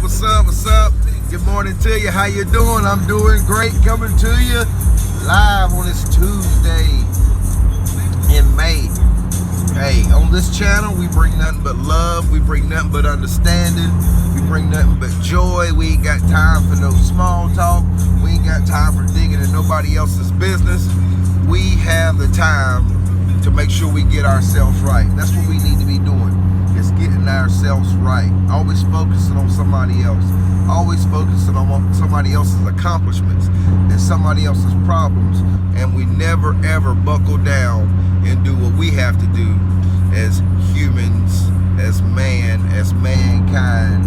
What's up? What's up? Good morning to you. How you doing? I'm doing great. Coming to you live on this Tuesday in May. Hey, on this channel, we bring nothing but love. We bring nothing but understanding. We bring nothing but joy. We ain't got time for no small talk. We ain't got time for digging in nobody else's business. We have the time to make sure we get ourselves right. That's what we need to be doing. It's getting ourselves right. Always focusing on somebody else. Always focusing on somebody else's accomplishments and somebody else's problems. And we never ever buckle down and do what we have to do as humans, as man, as mankind,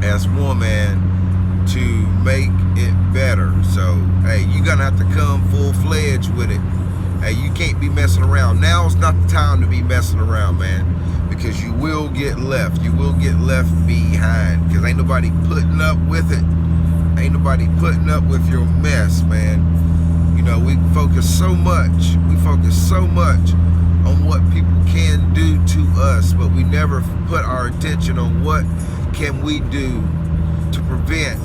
as woman, to make it better. So, hey, you're gonna have to come full-fledged with it. Hey, you can't be messing around. Now's not the time to be messing around, man, because you will get left. You will get left behind, because ain't nobody putting up with it. Ain't nobody putting up with your mess, man. You know, we focus so much on what people can do to us, but we never put our attention on what can we do to prevent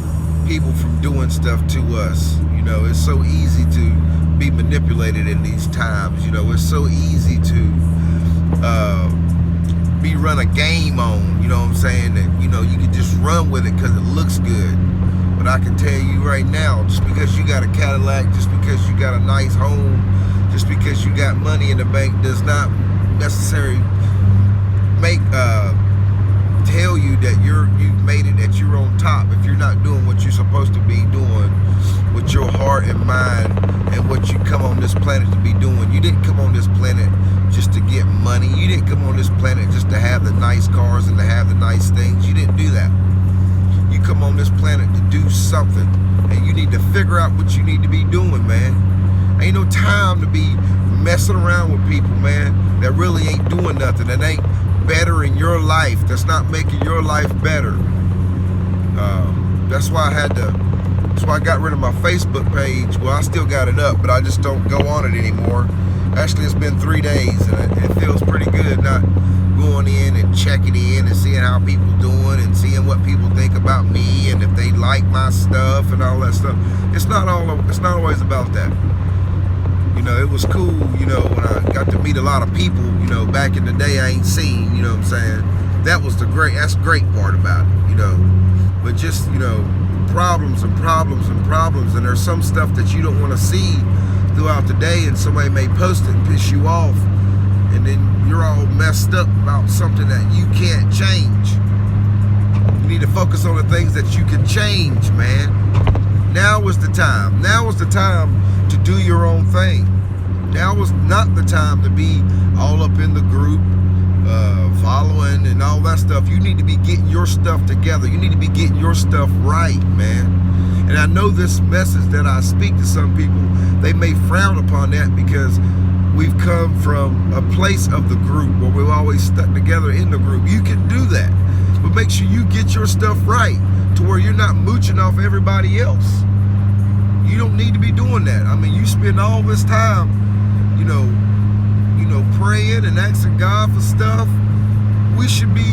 people from doing stuff to us. You know, it's so easy to be manipulated in these times. You know, it's so easy to be run a game on, you know what I'm saying, that, you know, you can just run with it because it looks good. But I can tell you right now, just because you got a Cadillac, just because you got a nice home, just because you got money in the bank does not necessarily make tell you that you've made it, that you're on top, if you're not doing what you're supposed to be doing with your heart and mind and what you come on this planet to be doing. You didn't come on this planet just to get money. You didn't come on this planet just to have the nice cars and to have the nice things. You didn't do that. You come on this planet to do something, and you need to figure out what you need to be doing, man. Ain't no time to be messing around with people, man, that really ain't doing nothing, that ain't bettering your life, that's not making your life better. That's why I got rid of my Facebook page. Well, I still got it up, but I just don't go on it anymore. Actually, it's been 3 days, and it feels pretty good not going in and checking in and seeing how people doing and seeing what people think about me and if they like my stuff and all that stuff. It's not always about that. You know, it was cool, you know, when I got to meet a lot of people, you know, back in the day I ain't seen, you know what I'm saying? That's the great part about it, you know. But just, you know, problems, and there's some stuff that you don't want to see throughout the day, and somebody may post it and piss you off, and then you're all messed up about something that you can't change. You need to focus on the things that you can change, man. Now is the time. Now is the time to do your own thing. Now is not the time to be all up in the group, following and all that stuff. You need to be getting your stuff together. You need to be getting your stuff right, man. And I know this message that I speak to some people, they may frown upon that because we've come from a place of the group where we've always stuck together in the group. You can do that, but make sure you get your stuff right to where you're not mooching off everybody else. You don't need to be doing that. I mean, you spend all this time, you know, praying and asking God for stuff. We should be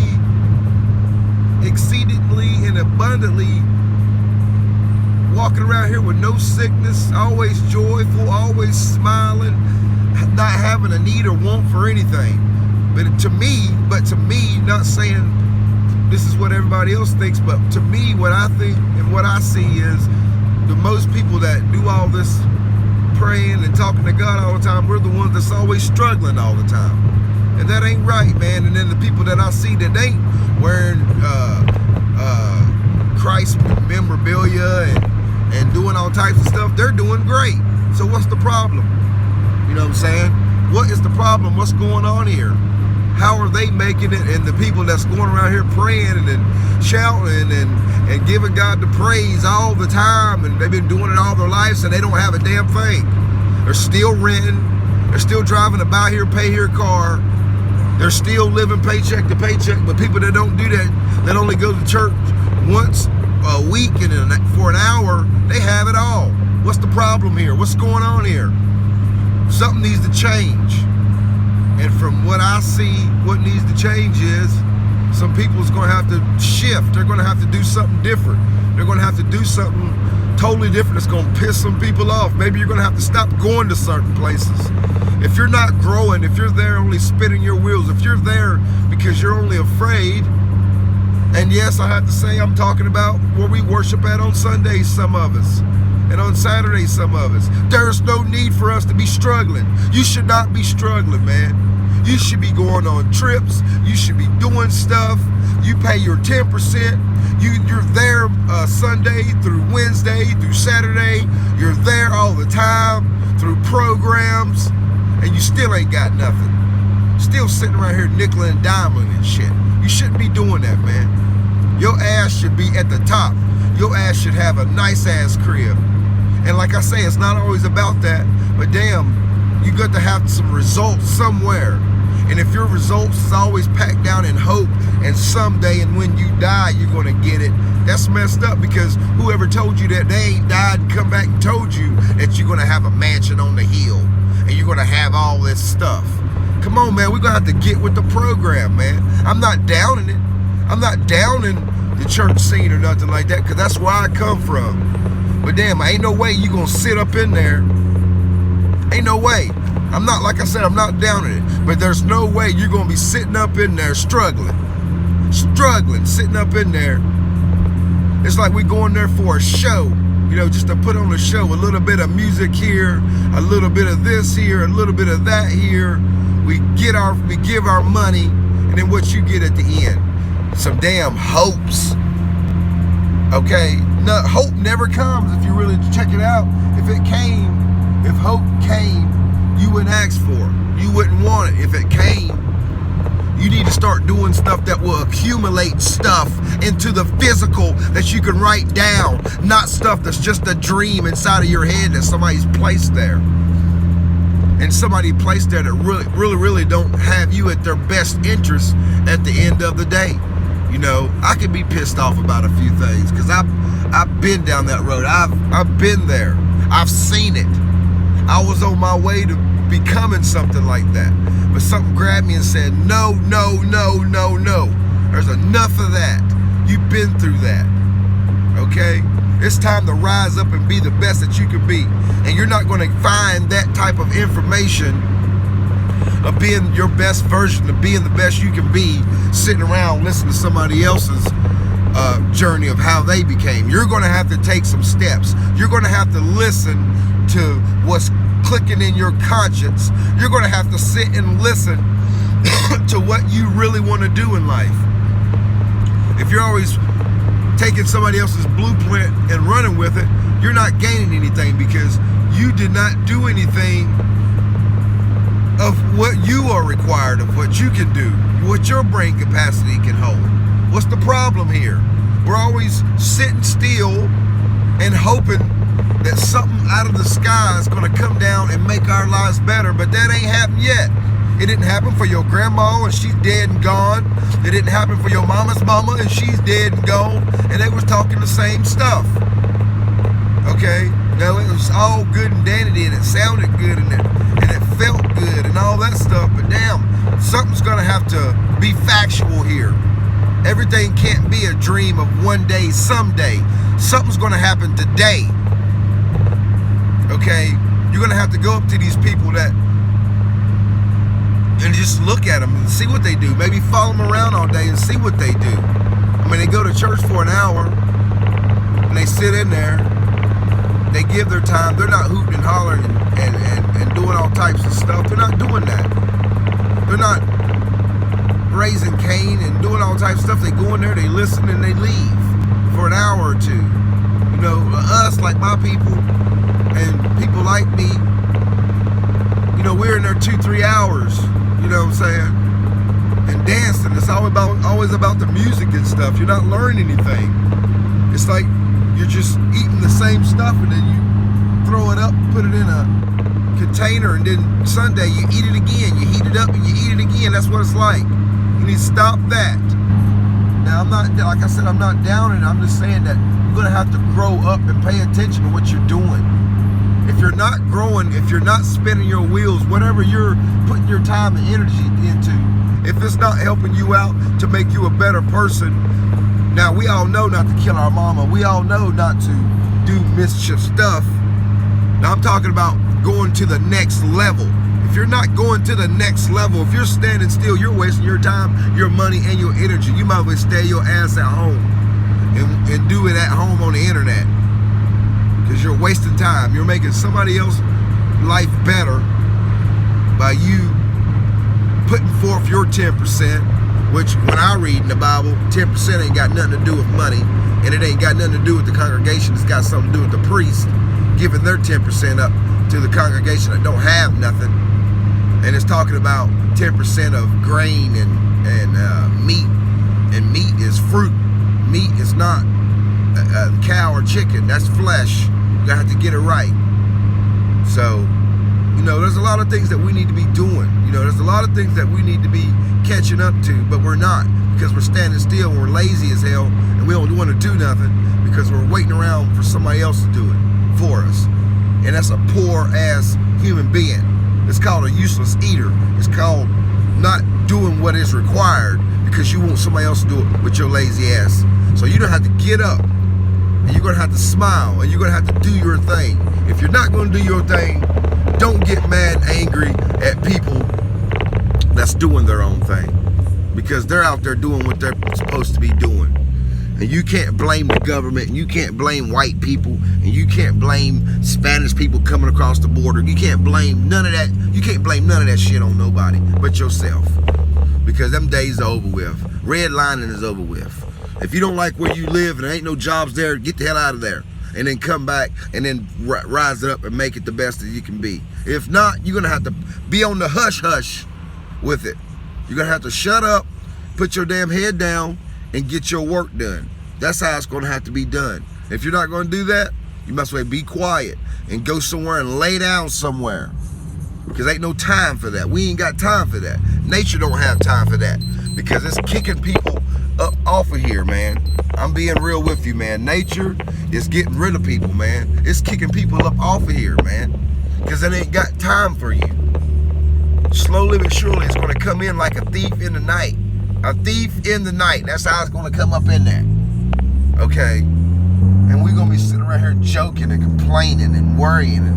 exceedingly and abundantly walking around here with no sickness, always joyful, always smiling, not having a need or want for anything. But to me, not saying this is what everybody else thinks, but to me, what I think and what I see is the most people that do all this praying and talking to God all the time, we're the ones that's always struggling all the time. And that ain't right, man. And then the people that I see that ain't wearing Christ memorabilia and doing all types of stuff, they're doing great. So what's the problem? You know what I'm saying? What is the problem? What's going on here? How are they making it? And the people that's going around here praying and shouting and giving God the praise all the time, and they've been doing it all their lives, and they don't have a damn thing. They're still renting. They're still driving a buy here, pay here car. They're still living paycheck to paycheck. But people that don't do that, that only go to church once a week and for an hour, they have it all. What's the problem here? What's going on here? Something needs to change. And from what I see, what needs to change is Some people's going to have to shift. They're going to have to do something different. They're going to have to do something totally different. It's going to piss some people off. Maybe you're going to have to stop going to certain places. If you're not growing, if you're there only spinning your wheels, if you're there because you're only afraid, and yes, I have to say I'm talking about where we worship at on Sundays, some of us, and on Saturdays, some of us. There's no need for us to be struggling. You should not be struggling, man. You should be going on trips. You should be doing stuff. You pay your 10%. You're there Sunday through Wednesday through Saturday. You're there all the time through programs, and you still ain't got nothing. Still sitting around here nickel and diming and shit. You shouldn't be doing that, man. Your ass should be at the top. Your ass should have a nice ass crib. And like I say, it's not always about that, but damn, you got to have some results somewhere. And if your results is always packed down in hope and someday and when you die you're going to get it, that's messed up, because whoever told you that they ain't died and come back and told you that you're going to have a mansion on the hill and you're going to have all this stuff. Come on, man, we're going to have to get with the program, man. I'm not downing it. I'm not downing the church scene or nothing like that, because that's where I come from. But damn, ain't no way you going to sit up in there. Ain't no way. I'm not, like I said, I'm not downing it, but there's no way you're going to be sitting up in there struggling, sitting up in there. It's like we going there for a show, you know, just to put on a show, a little bit of music here, a little bit of this here, a little bit of that here. We give our money, and then what you get at the end? Some damn hopes. Okay, no, hope never comes if you really check it out. If hope came, you wouldn't ask for it. You wouldn't want it. If it came, you need to start doing stuff that will accumulate stuff into the physical that you can write down, not stuff that's just a dream inside of your head that somebody's placed there. And somebody placed there that really don't have you at their best interest at the end of the day. You know, I can be pissed off about a few things because I've been down that road. I've been there. I've seen it. I was on my way to becoming something like that, but something grabbed me and said, no. There's enough of that. You've been through that. Okay? It's time to rise up and be the best that you can be. And you're not going to find that type of information of being your best version, of being the best you can be, sitting around listening to somebody else's journey of how they became. You're going to have to take some steps. You're going to have to listen to what's clicking in your conscience. You're going to have to sit and listen to what you really want to do in life. If you're always taking somebody else's blueprint and running with it, you're not gaining anything, because you did not do anything of what you are required of, what you can do, what your brain capacity can hold. What's the problem here? We're always sitting still and hoping that something out of the sky is going to come down and make our lives better, but that ain't happened yet. It didn't happen for your grandma and she's dead and gone. It didn't happen for your mama's mama and she's dead and gone, and they was talking the same stuff. Okay, now it was all good and dandy and it sounded good and it felt good and all that stuff, but damn, something's gonna have to be factual here. Everything can't be a dream of one day, someday. Something's gonna happen today. Okay, you're gonna have to go up to these people and just look at them and see what they do. Maybe follow them around all day and see what they do. I mean, they go to church for an hour and they sit in there. They give their time. They're not hooting and hollering and doing all types of stuff. They're not doing that. They're not raising Cain and doing all types of stuff. They go in there, they listen, and they leave for an hour or two. You know, us, like my people and people like me, you know, we're in there 2-3 hours. You know what I'm saying? And dancing. It's always about the music and stuff. You're not learning anything. It's like you're just eating the same stuff, and then you throw it up, put it in a container, and then Sunday you eat it again. You heat it up and you eat it again. That's what it's like. You need to stop that. Now, I'm not, like I said, I'm not down it. I'm just saying that you're going to have to grow up and pay attention to what you're doing. If you're not growing, if you're not spinning your wheels, whatever you're putting your time and energy into, if it's not helping you out to make you a better person. Now, we all know not to kill our mama. We all know not to do mischief stuff. Now, I'm talking about going to the next level. If you're not going to the next level, if you're standing still, you're wasting your time, your money, and your energy. You might as well stay your ass at home and do it at home on the internet, because you're wasting time. You're making somebody else's life better by you putting forth your 10%, which when I read in the Bible, 10% ain't got nothing to do with money, and it ain't got nothing to do with the congregation. It's got something to do with the priest giving their 10% up to the congregation that don't have nothing. And it's talking about 10% of grain and meat, and meat is fruit. Meat is not a cow or chicken. That's flesh. You gotta have to get it right. So, you know, there's a lot of things that we need to be doing. You know, there's a lot of things that we need to be catching up to, but we're not, because we're standing still, we're lazy as hell, and we don't want to do nothing because we're waiting around for somebody else to do it for us. And that's a poor ass human being. It's called a useless eater. It's called not doing what is required because you want somebody else to do it with your lazy ass. So you don't have to get up, and you're gonna have to smile, and you're gonna have to do your thing. If you're not gonna do your thing, don't get mad and angry at people that's doing their own thing, because they're out there doing what they're supposed to be doing. And you can't blame the government, and you can't blame white people, and you can't blame Spanish people coming across the border. You can't blame none of that. You can't blame none of that shit on nobody but yourself, because them days are over with. Redlining is over with. If you don't like where you live and there ain't no jobs there, get the hell out of there, and then come back and then rise it up and make it the best that you can be. If not, you're gonna have to be on the hush-hush with it. You're gonna have to shut up, put your damn head down, and get your work done. That's how it's gonna have to be done. If you're not gonna do that, you must well be quiet and go somewhere and lay down somewhere, because ain't no time for that. We ain't got time for that. Nature don't have time for that, because it's kicking people up off of here, man. I'm being real with you, man. Nature is getting rid of people, man. It's kicking people up off of here, man, because it ain't got time for you. Slowly but surely, it's gonna come in like a thief in the night. A thief in the night. That's how it's gonna come up in there. Okay? And we're gonna be sitting around here joking and complaining and worrying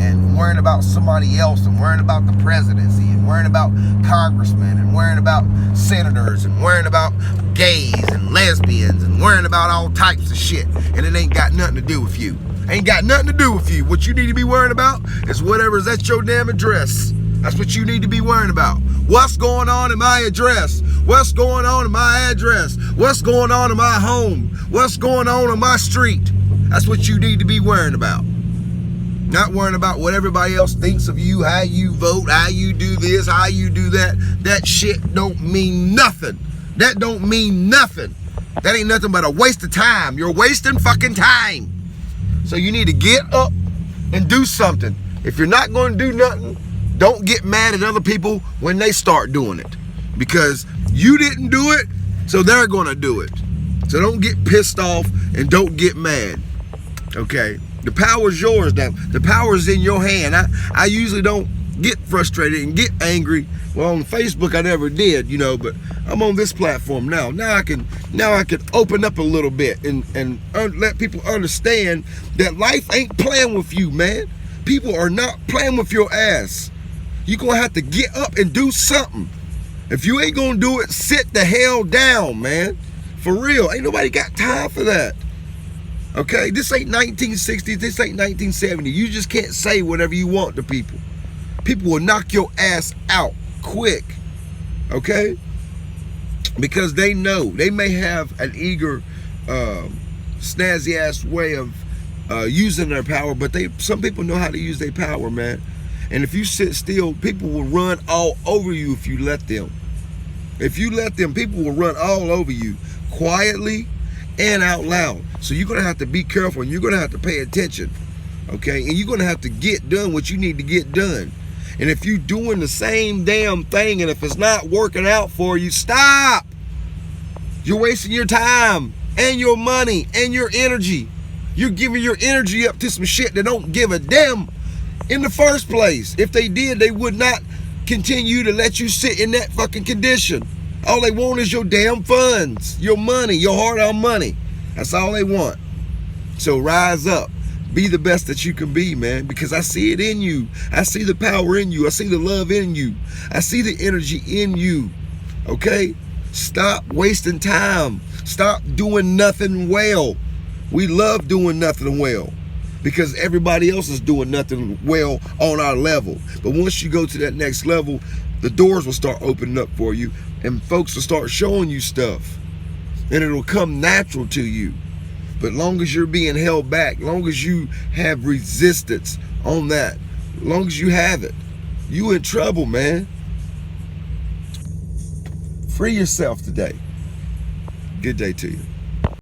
and worrying about somebody else, and worrying about the presidency, and worrying about congressmen, and worrying about senators, and worrying about gays and lesbians, and worrying about all types of shit. And it ain't got nothing to do with you. Ain't got nothing to do with you. What you need to be worrying about is whatever's at your damn address. That's what you need to be worrying about. What's going on in my address? What's going on in my address? What's going on in my home? What's going on my street? That's what you need to be worrying about. Not worrying about what everybody else thinks of you, how you vote, how you do this, how you do that. That shit don't mean nothing. That don't mean nothing. That ain't nothing but a waste of time. You're wasting fucking time. So you need to get up and do something. If you're not going to do nothing, don't get mad at other people when they start doing it, because you didn't do it, so they're going to do it. So don't get pissed off and don't get mad. Okay? The power's yours now. The power's in your hand. I usually don't get frustrated and get angry. Well, on Facebook I never did, you know, but I'm on this platform now. Now I can open up a little bit and let people understand that life ain't playing with you, man. People are not playing with your ass. You're gonna have to get up and do something. If you ain't gonna do it, sit the hell down, man. For real, ain't nobody got time for that. Okay, this ain't 1960s, this ain't 1970. You just can't say whatever you want to people. People will knock your ass out quick, okay? Because they know, they may have an eager, snazzy ass way of using their power, but some people know how to use their power, man. And if you sit still, people will run all over you if you let them. If you let them, people will run all over you quietly and out loud. So you're going to have to be careful, and you're going to have to pay attention, okay? And you're going to have to get done what you need to get done. And if you're doing the same damn thing, and if it's not working out for you, stop. You're wasting your time and your money and your energy. You're giving your energy up to some shit that don't give a damn in the first place. If they did, they would not continue to let you sit in that fucking condition. All they want is your damn funds, your money, your hard-earned money. That's all they want. So rise up. Be the best that you can be, man, because I see it in you. I see the power in you. I see the love in you. I see the energy in you, okay? Stop wasting time. Stop doing nothing well. We love doing nothing well because everybody else is doing nothing well on our level. But once you go to that next level, the doors will start opening up for you and folks will start showing you stuff and it'll come natural to you. But long as you're being held back, long as you have resistance on that, long as you have it, you in trouble, man. Free yourself today. Good day to you.